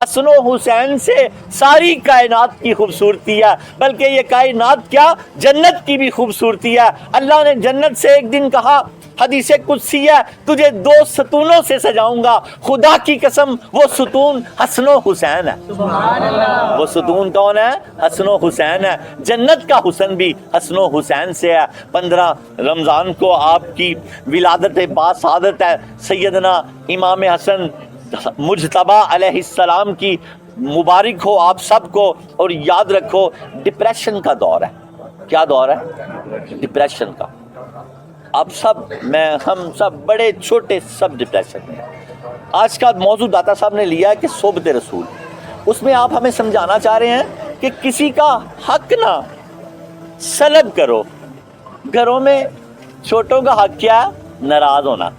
حسن و حسین سے ساری کائنات کی خوبصورتی ہے، بلکہ یہ کائنات کیا جنت کی بھی خوبصورتی ہے۔ اللہ نے جنت سے ایک دن کہا، حدیث قدسی ہے، تجھے دو ستونوں سے سجاؤں گا، خدا کی قسم وہ ستون حسن و حسین ہے۔ سبحان اللہ۔ وہ ستون کون ہے؟ حسن و حسین ہے۔ جنت کا حسن بھی حسن و حسین سے ہے۔ 15 رمضان کو آپ کی ولادت باسعادت ہے، سیدنا امام حسن مجتبیٰ علیہ السلام کی مبارک ہو آپ سب کو۔ اور یاد رکھو ڈپریشن کا دور ہے۔ کیا دور ہے؟ ڈپریشن کا۔ اب ہم سب بڑے چھوٹے سب ڈپریشن میں۔ آج کا موضوع داتا صاحب نے لیا ہے کہ صحبت رسول، اس میں آپ ہمیں سمجھانا چاہ رہے ہیں کہ کسی کا حق نہ سلب کرو۔ گھروں میں چھوٹوں کا حق کیا ہے؟ ناراض ہونا۔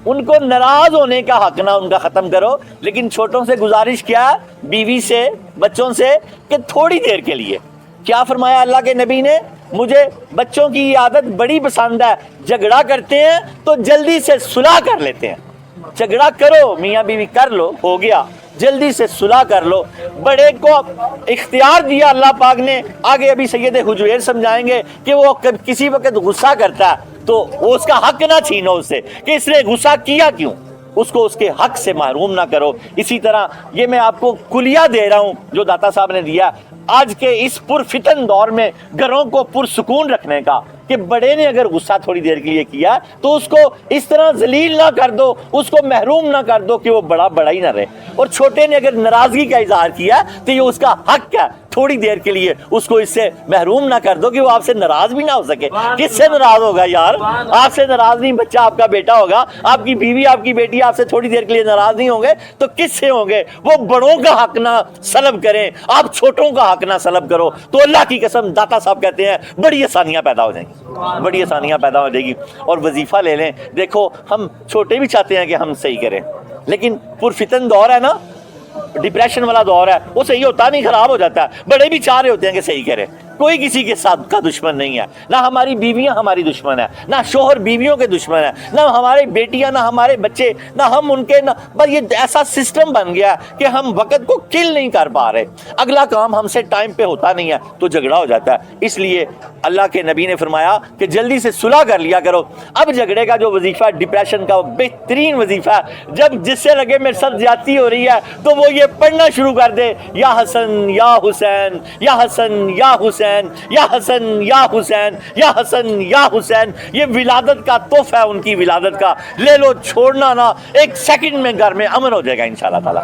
ان کو ناراض ہونے کا حق نہ ان کا ختم کرو، لیکن چھوٹوں سے گزارش کیا ہے؟ بیوی سے، بچوں سے، کہ تھوڑی دیر کے لیے۔ کیا فرمایا اللہ کے نبی نے؟ مجھے بچوں کی یہ عادت بڑی پسند ہے، جھگڑا کرتے ہیں تو جلدی سے صلح کر لیتے ہیں۔ جھگڑا کرو میاں بیوی کر لو، ہو گیا، جلدی سے صلح کر لو۔ بڑے کو اختیار دیا اللہ پاک نے، آگے ابھی سید حجویر سمجھائیں گے کہ وہ کسی وقت غصہ کرتا ہے تو وہ اس کا حق نہ چھینو اس سے کہ اس نے غصہ کیا کیوں، اس کو اس کے حق سے محروم نہ کرو۔ اسی طرح یہ میں آپ کو کلیہ دے رہا ہوں جو داتا صاحب نے دیا آج کے اس پرفتن دور میں گھروں کو پرسکون رکھنے کا، کہ بڑے نے اگر غصہ تھوڑی دیر کے لیے کیا تو اس کو اس طرح ذلیل نہ کر دو، اس کو محروم نہ کر دو کہ وہ بڑا ہی نہ رہے۔ اور چھوٹے نے اگر ناراضگی کا اظہار کیا تو یہ اس کا حق ہے، تھوڑی دیر کے لیے اس کو اس سے محروم نہ کر دو کہ وہ آپ سے ناراض بھی نہ ہو سکے۔ کس سے ناراض ہوگا یار؟ آپ سے ناراض نہیں، بچہ آپ کا بیٹا ہوگا، آپ کی بیوی آپ کی بیٹی آپ سے تھوڑی دیر کے لیے ناراض نہیں ہوں گے تو کس سے ہوں گے؟ وہ بڑوں کا حق نہ سلب کریں، آپ چھوٹوں کا حق نہ سلب کرو، تو اللہ کی قسم داتا صاحب کہتے ہیں بڑی آسانیاں پیدا ہو جائیں گی، بڑی آسانیاں پیدا ہو جائے گی۔ اور وظیفہ لے لیں، دیکھو ہم چھوٹے بھی چاہتے ہیں کہ ہم صحیح کریں، لیکن پرفتن دور ہے نا، ڈپریشن والا دور ہے، وہ صحیح ہوتا نہیں، خراب ہو جاتا ہے۔ بڑے بھی چاہ رہے ہوتے ہیں کہ صحیح کریں۔ کوئی کسی کے ساتھ کا دشمن نہیں ہے، نہ ہماری بیویاں ہماری دشمن ہیں، نہ شوہر بیویوں کے دشمن ہیں، نہ ہمارے بیٹیاں، نہ ہمارے بچے، نہ ہم ان کے، نہ بس یہ ایسا سسٹم بن گیا کہ ہم وقت کو کل نہیں کر پا رہے، اگلا کام ہم سے ٹائم پہ ہوتا نہیں ہے تو جھگڑا ہو جاتا ہے۔ اس لیے اللہ کے نبی نے فرمایا کہ جلدی سے صلح کر لیا کرو۔ اب جھگڑے کا جو وظیفہ ہے، ڈپریشن کا بہترین وظیفہ ہے، جب جس سے لگے میرے ساتھ زیادتی ہو رہی ہے تو وہ یہ پڑھنا شروع کر دے، یا حسن یا حسین، یا حسن یا حسین، یا حسن یا حسین، یا حسن یا حسین۔ یہ ولادت کا تحفہ ہے، ان کی ولادت کا، لے لو، چھوڑنا نہ، ایک سیکنڈ میں گھر میں امن ہو جائے گا انشاءاللہ تعالی۔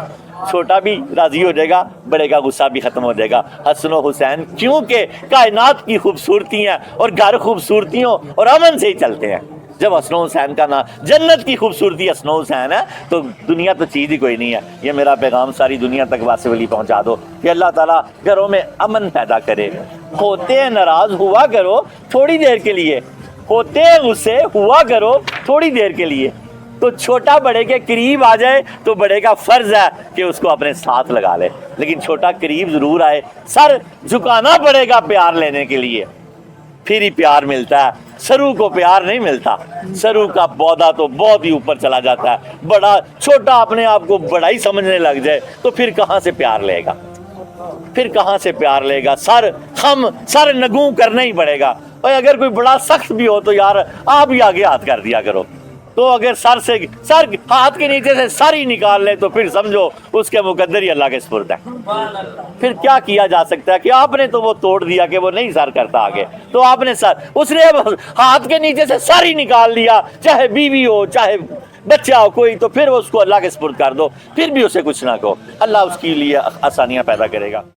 چھوٹا بھی راضی ہو جائے گا، بڑے کا غصہ بھی ختم ہو جائے گا۔ حسن و حسین، کیونکہ کائنات کی خوبصورتی ہیں اور گھر خوبصورتیوں اور امن سے ہی چلتے ہیں۔ جب حسن و حسین کا نام، جنت کی خوبصورتی حسن و حسین ہے تو دنیا تو چیز ہی کوئی نہیں ہے۔ یہ میرا پیغام ساری دنیا تک واصل علی پہنچا دو کہ اللہ تعالیٰ گھروں میں امن پیدا کرے۔ ہوتے ہیں ناراض، ہوا کرو تھوڑی دیر کے لیے، ہوتے ہیں غصے، ہوا کرو تھوڑی دیر کے لیے۔ تو چھوٹا بڑے کے قریب آ جائے تو بڑے کا فرض ہے کہ اس کو اپنے ساتھ لگا لے، لیکن چھوٹا قریب ضرور آئے۔ سر جھکانا پڑے گا پیار لینے کے لیے، پھر ہی پیار ملتا ہے۔ سرو کو پیار نہیں ملتا، سرو کا پودا تو بہت ہی اوپر چلا جاتا ہے۔ بڑا چھوٹا اپنے آپ کو بڑا ہی سمجھنے لگ جائے تو پھر کہاں سے پیار لے گا؟ پھر کہاں سے پیار لے گا؟ سر نگوں کرنا ہی پڑے گا۔ اور اگر کوئی بڑا سخت بھی ہو تو یار آپ ہی آگے ہاتھ کر دیا کرو۔ تو اگر سر ہاتھ کے نیچے سے سر ہی نکال لے تو پھر سمجھو اس کے مقدر ہی اللہ کے سپرد ہے۔ پھر کیا کیا جا سکتا ہے کہ آپ نے تو وہ توڑ دیا کہ وہ نہیں سر کرتا آگے، تو آپ نے اس نے ہاتھ کے نیچے سے سر ہی نکال لیا، چاہے بیوی ہو چاہے بچہ ہو کوئی، تو پھر اس کو اللہ کے سپرد کر دو، پھر بھی اسے کچھ نہ کہو، اللہ اس کے لیے آسانیاں پیدا کرے گا۔